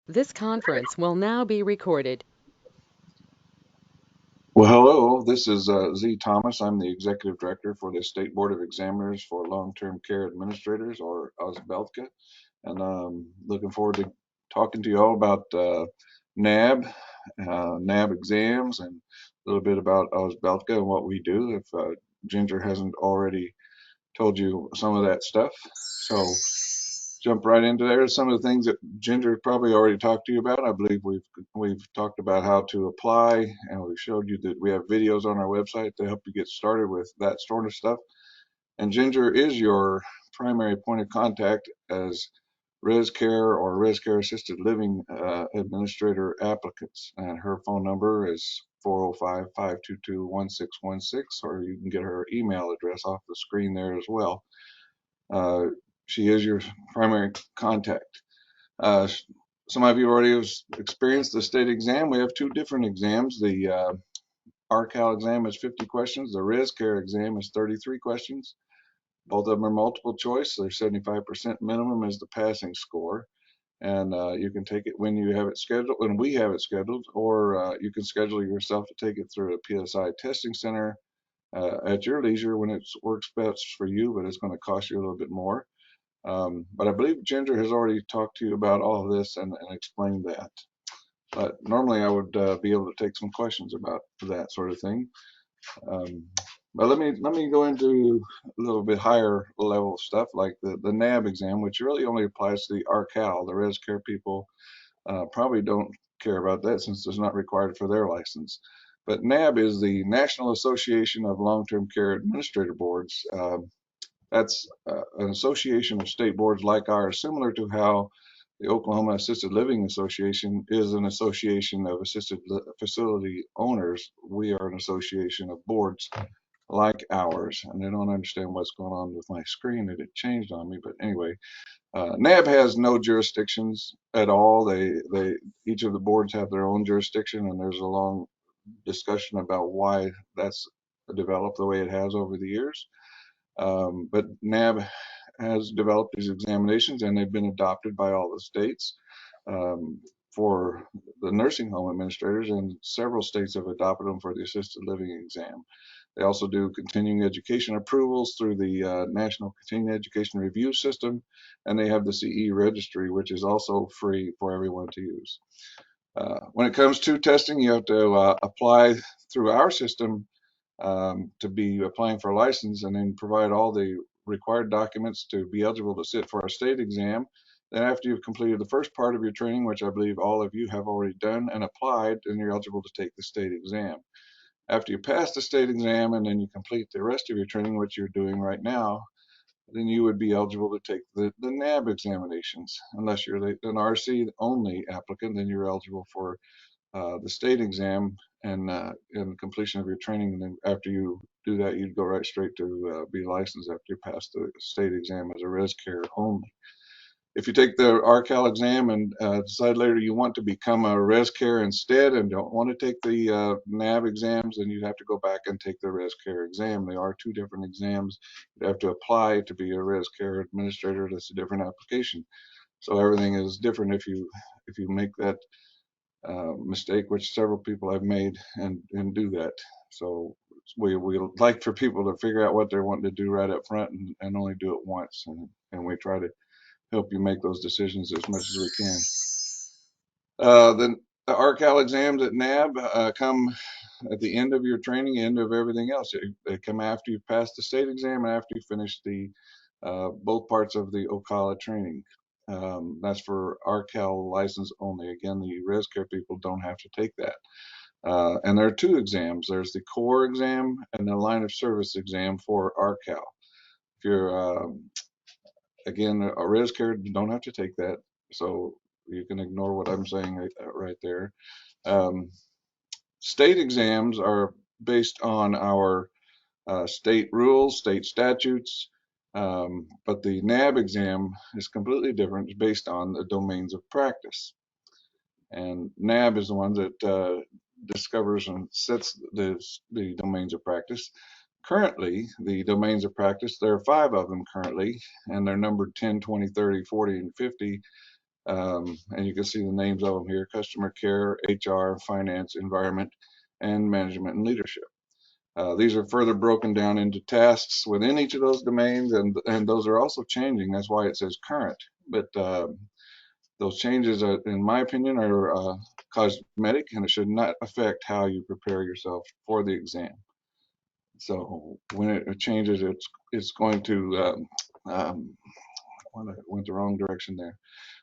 This conference will now be recorded. Well, hello, this is Z. Thomas. I'm the Executive Director for the State Board of Examiners for Long-Term Care Administrators, or OSBELTCA, and looking forward to talking to you all about NAB, NAB exams, and a little bit about OSBELTCA and what we do, if Ginger hasn't already told you some of that stuff. So jump right into there. Some of the things that Ginger probably already talked to you about. I believe we've talked about how to apply, and we've showed you that we have videos on our website to help you get started with that sort of stuff. And Ginger is your primary point of contact as Res Care or Res Care Assisted Living Administrator applicants. And her phone number is 405-522-1616, or you can get her email address off the screen there as well. She is your primary contact. Uh, some of you already have experienced the state exam. We have two different exams. The RCAL exam is 50 questions. The Res Care exam is 33 questions. Both of them are multiple choice. Their 75% minimum is the passing score. And you can take it when you have it scheduled, when we have it scheduled, or you can schedule yourself to take it through a PSI testing center at your leisure when it works best for you, but it's going to cost you a little bit more. But I believe Ginger has already talked to you about all of this and explained that. But normally I would be able to take some questions about that sort of thing. Um, but let me go into a little bit higher level stuff like the NAB exam, which really only applies to the RCAL. The Res Care people probably don't care about that since it's not required for their license. But NAB is the National Association of Long-Term Care Administrator Boards. That's an association of state boards like ours, similar to how the Oklahoma Assisted Living Association is an association of assisted facility owners. We are an association of boards like ours, and I don't understand what's going on with my screen. It changed on me, but anyway, NAB has no jurisdictions at all. They each of the boards have their own jurisdiction, and there's a long discussion about why that's developed the way it has over the years. But NAB has developed these examinations, and they've been adopted by all the states for the nursing home administrators, and several states have adopted them for the assisted living exam. They also do continuing education approvals through the National Continuing Education Review System, and they have the CE registry, which is also free for everyone to use. When it comes to testing, you have to apply through our system to be applying for a license, and then provide all the required documents to be eligible to sit for a state exam. Then after you've completed the first part of your training, which I believe all of you have already done and applied, then you're eligible to take the state exam. After you pass the state exam and then you complete the rest of your training, which you're doing right now, then you would be eligible to take the NAB examinations. Unless you're an RC only applicant, then you're eligible for the state exam and completion of your training. And then after you do that, you'd go right straight to be licensed after you pass the state exam as a res care only. If you take the RCAL exam and decide later you want to become a res care instead and don't want to take the NAB exams, then you'd have to go back and take the res care exam. They are two different exams. You have to apply to be a res care administrator. That's a different application. So everything is different if you make that mistake, which several people have made, and do that. So we like for people to figure out what they're wanting to do right up front and only do it once, and we try to help you make those decisions as much as we can. The RCAL exams at NAB come at the end of your training, end of everything else. They come after you pass the state exam and after you finish the both parts of the OKALA training. That's for RCAL license only. Again, the res care people don't have to take that. And there are two exams. There's the core exam and the line of service exam for RCAL. If you're, again, a res care, you don't have to take that. So you can ignore what I'm saying right there. State exams are based on our state rules, state statutes, but the NAB exam is completely different. It's based on the domains of practice. And NAB is the one that discovers and sets the domains of practice. Currently, the domains of practice, there are 5 of them currently, and they're numbered 10, 20, 30, 40, and 50. And you can see the names of them here: customer care, HR, finance, environment, and management and leadership. These are further broken down into tasks within each of those domains, and those are also changing. That's why it says current. But those changes, in my opinion, are cosmetic, and it should not affect how you prepare yourself for the exam. So when it changes, it's going to I went the wrong direction there.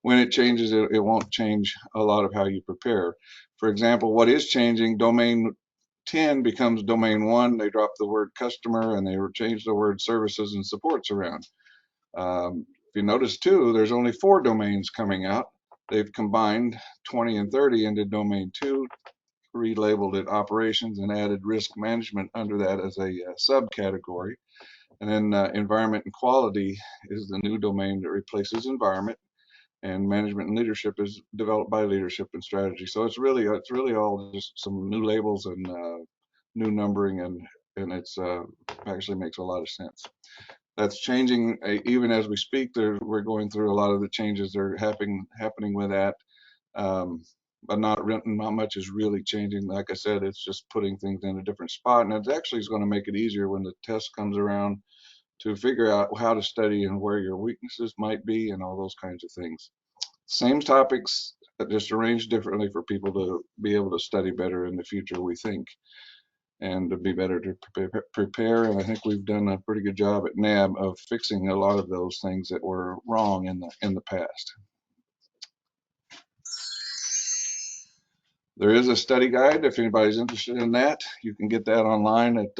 When it changes, it won't change a lot of how you prepare. For example, what is changing, domain 10 becomes domain 1. They drop the word customer and they change the word services and supports around. If you notice too, there's only 4 domains coming out. They've combined 20 and 30 into domain 2, relabeled it operations, and added risk management under that as a subcategory. And then environment and quality is the new domain that replaces environment, and management and leadership is developed by leadership and strategy. So it's really all just some new labels and new numbering, and it's actually makes a lot of sense. That's changing even as we speak. We're going through a lot of the changes that are happening with that, but not much is really changing. Like I said, it's just putting things in a different spot, and it actually is going to make it easier when the test comes around to figure out how to study and where your weaknesses might be and all those kinds of things. Same topics, just arranged differently for people to be able to study better in the future, we think, and to be better to prepare. And I think we've done a pretty good job at NAB of fixing a lot of those things that were wrong in the past. There is a study guide if anybody's interested in that. You can get that online at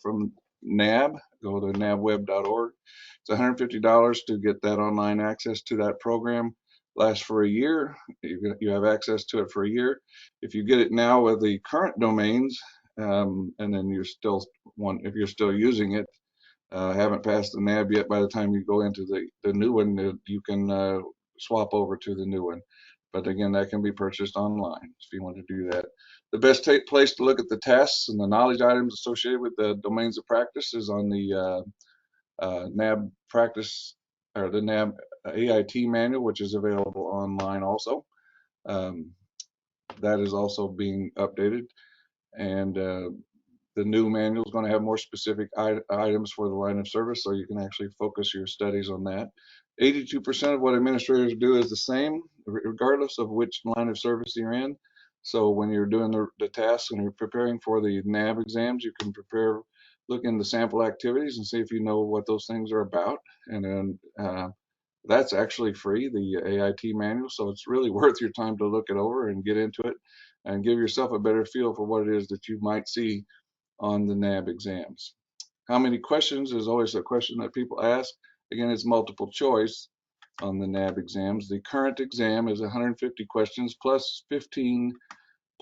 from NAB. Go to nabweb.org. It's $150 to get that online access to that program. Lasts for a year. You have access to it for a year. If you get it now with the current domains, and then if you're still using it, haven't passed the NAB yet, by the time you go into the new one, you can swap over to the new one. But again, that can be purchased online if you want to do that. The best place to look at the tests and the knowledge items associated with the domains of practice is on the NAB practice, or the NAB AIT manual, which is available online also. That is also being updated, and the new manual is going to have more specific items for the line of service, so you can actually focus your studies on that. 82% of what administrators do is the same, regardless of which line of service you're in. So when you're doing the tasks and you're preparing for the NAB exams, you can look in the sample activities and see if you know what those things are about. And then that's actually free, the AIT manual. So it's really worth your time to look it over and get into it and give yourself a better feel for what it is that you might see on the NAB exams. How many questions is always a question that people ask. Again, it's multiple choice on the NAB exams. The current exam is 150 questions plus 15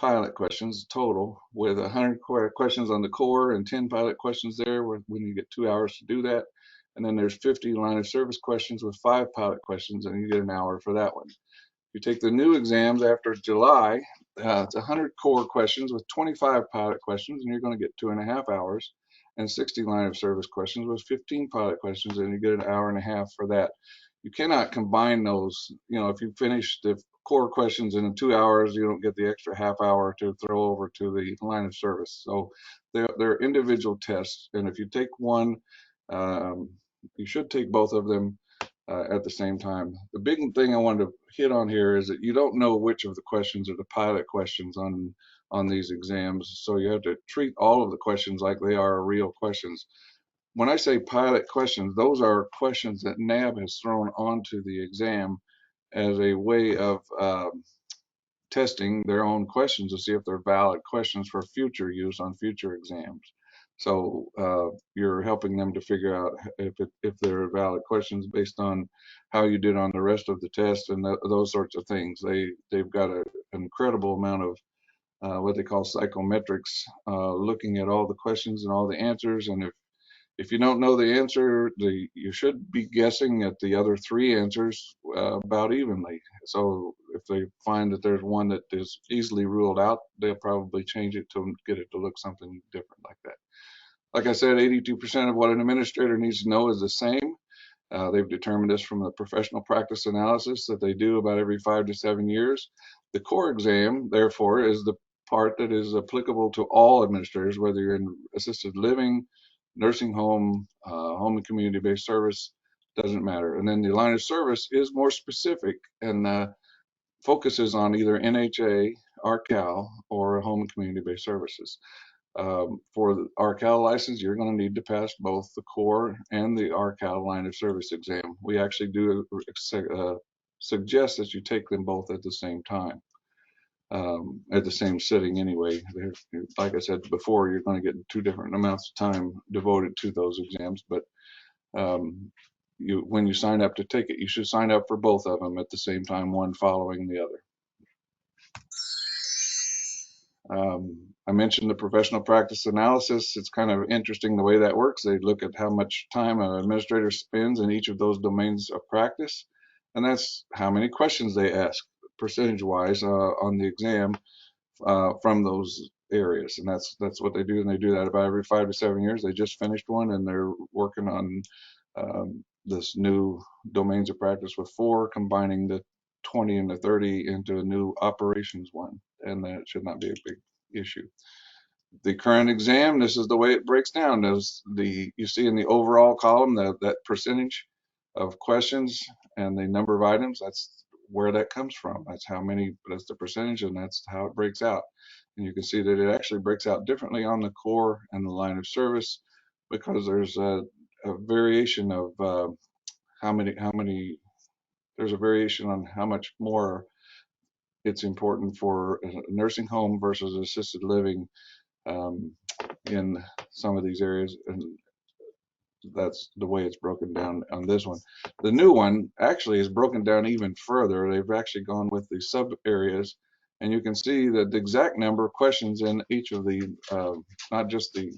pilot questions total, with 100 questions on the core and 10 pilot questions there when you get 2 hours to do that. And then there's 50 line of service questions with 5 pilot questions, and you get an hour for that one. If you take the new exams after July, it's 100 core questions with 25 pilot questions, and you're going to get 2.5 hours, and 60 line of service questions with 15 pilot questions, and you get an hour and a half for that. You cannot combine those. If you finish the core questions in 2 hours, you don't get the extra half hour to throw over to the line of service. So they're individual tests, and if you take one, you should take both of them at the same time. The big thing I wanted to hit on here is that you don't know which of the questions are the pilot questions on these exams, so you have to treat all of the questions like they are real questions. When I say pilot questions, those are questions that NAB has thrown onto the exam as a way of testing their own questions to see if they're valid questions for future use on future exams. So you're helping them to figure out if they're valid questions based on how you did on the rest of the test and those sorts of things. They've got an incredible amount of what they call psychometrics, looking at all the questions and all the answers. And if you don't know the answer, you should be guessing at the other 3 answers about evenly. So if they find that there's one that is easily ruled out, they'll probably change it to get it to look something different like that. Like I said, 82% of what an administrator needs to know is the same. They've determined this from the professional practice analysis that they do about every 5 to 7 years. The core exam, therefore, is the part that is applicable to all administrators, whether you're in assisted living, nursing home, home and community-based service, doesn't matter. And then the line of service is more specific and focuses on either NHA, RCAL, or home and community-based services. For the RCAL license, you're going to need to pass both the core and the RCAL line of service exam. We actually do suggest that you take them both at the same time, at the same sitting anyway. Like I said before, you're going to get 2 different amounts of time devoted to those exams, but when you sign up to take it, you should sign up for both of them at the same time, one following the other. I mentioned the professional practice analysis. It's kind of interesting the way that works. They look at how much time an administrator spends in each of those domains of practice, and that's how many questions they ask percentage-wise on the exam from those areas. And that's what they do, and they do that about every 5 to 7 years. They just finished one, and they're working on this new domains of practice with 4, combining the 20 and the 30 into a new operations one, and that should not be a big issue. The current exam, this is the way it breaks down. You see in the overall column that percentage of questions and the number of items. That's where that comes from. That's the percentage, and that's how it breaks out. And you can see that it actually breaks out differently on the core and the line of service, because there's a variation of there's a variation on how much more it's important for a nursing home versus assisted living in some of these areas, and that's the way it's broken down on this one. The new one actually is broken down even further. They've actually gone with the sub areas, and you can see that the exact number of questions in each of the, not just the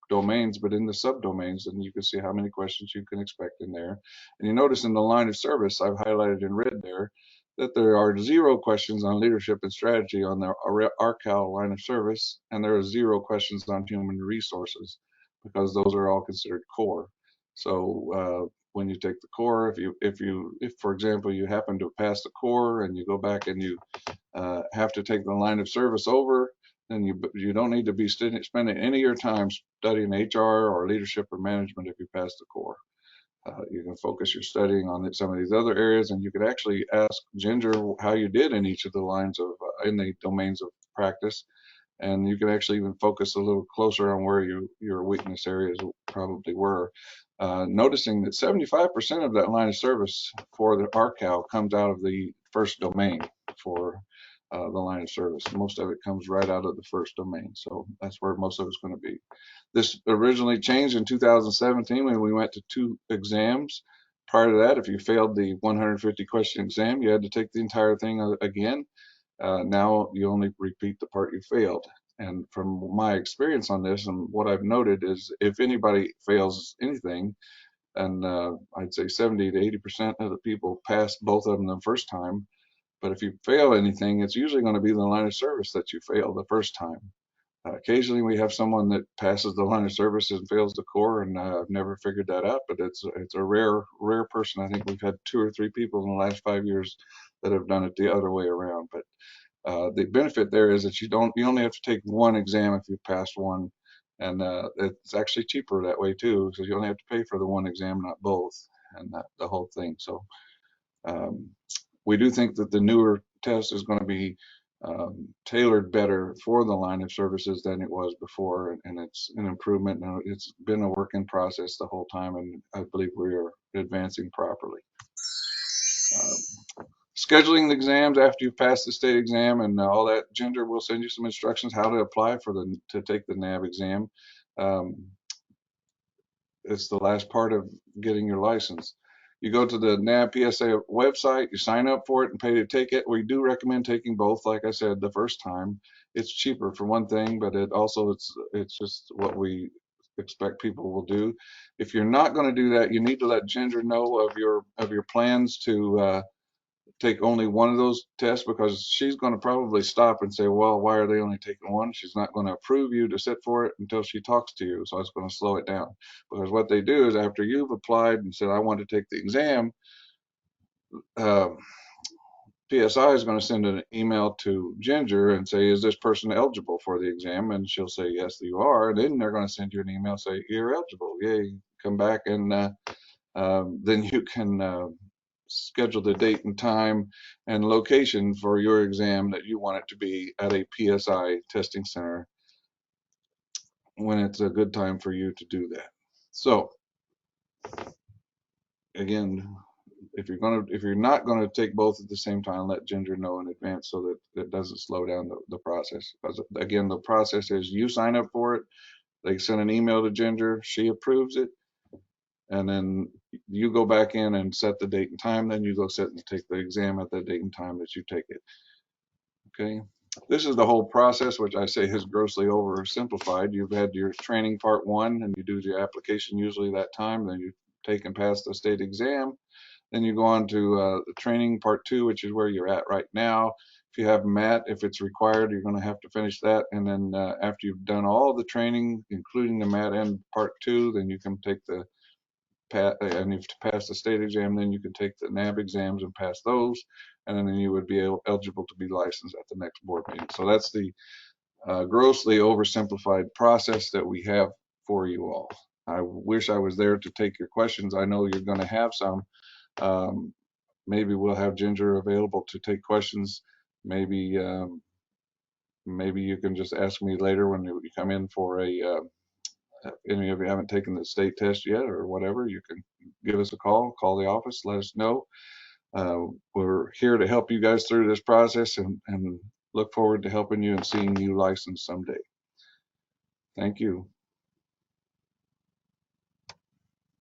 domains, but in the subdomains, and you can see how many questions you can expect in there. And you notice in the line of service, I've highlighted in red there, that there are 0 questions on leadership and strategy on the RCAL line of service, and there are 0 questions on human resources, because those are all considered core. So when you take the core, if for example you happen to pass the core and you go back and you have to take the line of service over, then you don't need to be spending any of your time studying HR or leadership or management if you pass the core. You can focus your studying on some of these other areas, and you could actually ask Ginger how you did in each of the lines of in the domains of practice, and you can actually even focus a little closer on where your weakness areas probably were. Noticing that 75% of that line of service for the RCAL comes out of the first domain for the line of service. Most of it comes right out of the first domain, so that's where most of it's going to be. This originally changed in 2017 when we went to 2 exams. Prior to that, if you failed the 150 question exam, you had to take the entire thing again. Now you only repeat the part you failed. And from my experience on this, and what I've noted is, if anybody fails anything, and I'd say 70 to 80% of the people pass both of them the first time. But if you fail anything, it's usually going to be the line of service that you failed the first time. Occasionally we have someone that passes the line of service and fails the core, and I've never figured that out, but it's a rare person. I think we've had 2 or 3 people in the last 5 years that have done it the other way around. But the benefit there is that you only have to take 1 exam if you passed one, and it's actually cheaper that way too, because you only have to pay for the 1 exam, not both, and the whole thing. So we do think that the newer test is going to be tailored better for the line of services than it was before, and it's an improvement. Now, it's been a working process the whole time, and I believe we are advancing properly. Scheduling the exams after you've passed the state exam and all that, Ginger will send you some instructions how to apply to take the NAB exam. It's the last part of getting your license. You go to the NAB PSA website, you sign up for it and pay to take it. We do recommend taking both, like I said, the first time. It's cheaper for one thing, but it's just what we expect people will do. If you're not going to do that, you need to let Ginger know of your plans to take only one of those tests, because she's going to probably stop and say, well, why are they only taking one? She's not going to approve you to sit for it until she talks to you. So it's going to slow it down, because what they do is after you've applied and said, I want to take the exam, um, PSI is going to send an email to Ginger and say, is this person eligible for the exam? And she'll say, yes, you are. And then they're going to send you an email, say, you're eligible. Yay, come back. And then you can schedule the date and time and location for your exam that you want it to be at a PSI testing center when it's a good time for you to do that. So again, if you're not gonna take both at the same time, let Ginger know in advance so that it doesn't slow down the process. Because again, the process is you sign up for it, they send an email to Ginger, she approves it, and then you go back in and set the date and time, then you go sit and take the exam at the date and time that you take it. Okay. This is the whole process, which I say is grossly oversimplified. You've had your training part 1, and you do your application usually that time, then you take and pass the state exam. Then you go on to the training part 2, which is where you're at right now. If you have MAT, if it's required, you're going to have to finish that. And then after you've done all the training, including the MAT and part 2, then you can take the and if you pass the state exam, then you can take the NAB exams and pass those, and then you would be eligible to be licensed at the next board meeting. So that's the grossly oversimplified process that we have for you all. I wish I was there to take your questions. I know you're going to have some. Maybe we'll have Ginger available to take questions. Maybe maybe you can just ask me later when you come in for a any of you haven't taken the state test yet or whatever, you can give us a call the office, let us know. We're here to help you guys through this process, and look forward to helping you and seeing you licensed someday. Thank you.